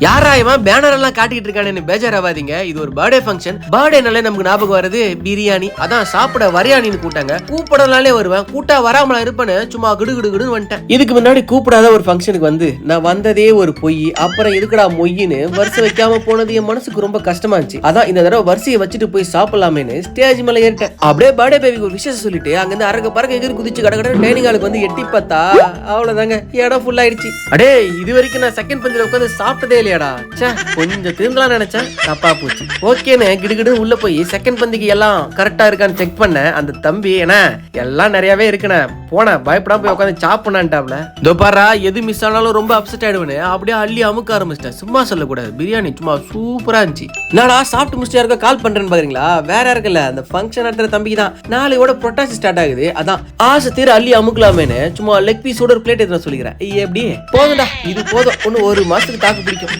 யாரா இவன் பேனர் எல்லாம் காட்டிட்டு இருக்கானு பேஜாராவாதீங்க. இது ஒரு பர்த்டே ஃபங்க்ஷன். பர்த்டேனாலே நமக்கு ஞாபகம் வருது பிரியாணி. அதான் சாப்பிட வரையானின்னு கூட்டாங்க. கூப்பிடனாலே வருவேன், கூட்டா வராமலா இருப்பேன்னு சும்மா கிடுகிடுன்னு வந்துட்டேன். இதுக்கு முன்னாடி கூப்பிடாத ஒரு ஃபங்க்ஷனுக்கு வந்து நான் வந்ததே ஒரு பொய், அப்புறம் எதுக்குடா மொய்யின்னு வரிசை வைக்காம போனது என் மனசுக்கு ரொம்ப கஷ்டமா இருந்துச்சு. அதான் இந்த தடவை வரிசையை வச்சுட்டு போய் சாப்பிடலாமேன்னு ஸ்டேஜ் மேல ஏறிட்டேன். அப்படியே பர்த்டே பேபிக்கு ஒரு விஷயம் சொல்லிட்டு அங்கிருந்து அரக்க பறக்க எகிரி குதிச்சு கடை டைனிங் ஹாலுக்கு வந்து எட்டி பார்த்தா அவ்வளவுதாங்க, இடம் ஃபுல் ஆயிடுச்சு. அடே இது வரைக்கும் நான் செகண்ட் பெஞ்சில உட்காந்து சாப்பிட்டதே இல்லையாடா. கொஞ்சம் திருந்தலாம் நினைச்சேன், தப்பா போச்சு. ஓகேன்னு கிடுகிடு உள்ள போய் செகண்ட் பந்திக்கு எல்லாம் கரெக்டா இருக்கான்னு செக் பண்ண அந்த தம்பி என்ன எல்லாம் நிறையவே இருக்குண்ணே போன பயப்படாம போய் உட்காந்து சாப்பிடான்ட்டாப்ல. இதோ பாரா எது மிஸ் ஆனாலும் ரொம்ப அப்செட் ஆயிடுவேன்னு அப்படியே அள்ளி அமுக்க ஆரம்பிச்சிட்டேன். சும்மா சொல்லக்கூடாது, பிரியாணி சும்மா சூப்பரா இருந்துச்சு. என்னடா சாப்பிட்டு முடிச்சு யாருக்கா கால் பண்றேன்னு பாக்குறீங்களா? வேற யாருக்குல்ல, அந்த ஃபங்க்ஷன் நடத்துற தம்பிக்கு தான். நாளையோட புரட்டாசி ஸ்டார்ட் ஆகுது, அதான் ஆசை தீர அள்ளி அமுக்கலாமேன்னு சும்மா லெக் பீஸோட ஒரு பிளேட் எதுனா சொல்லிக்கிறேன். எப்படி போதும்டா, இது போதும், ஒன்னு ஒரு மாசத்துக்கு தாக்கு பிடிக்கும்.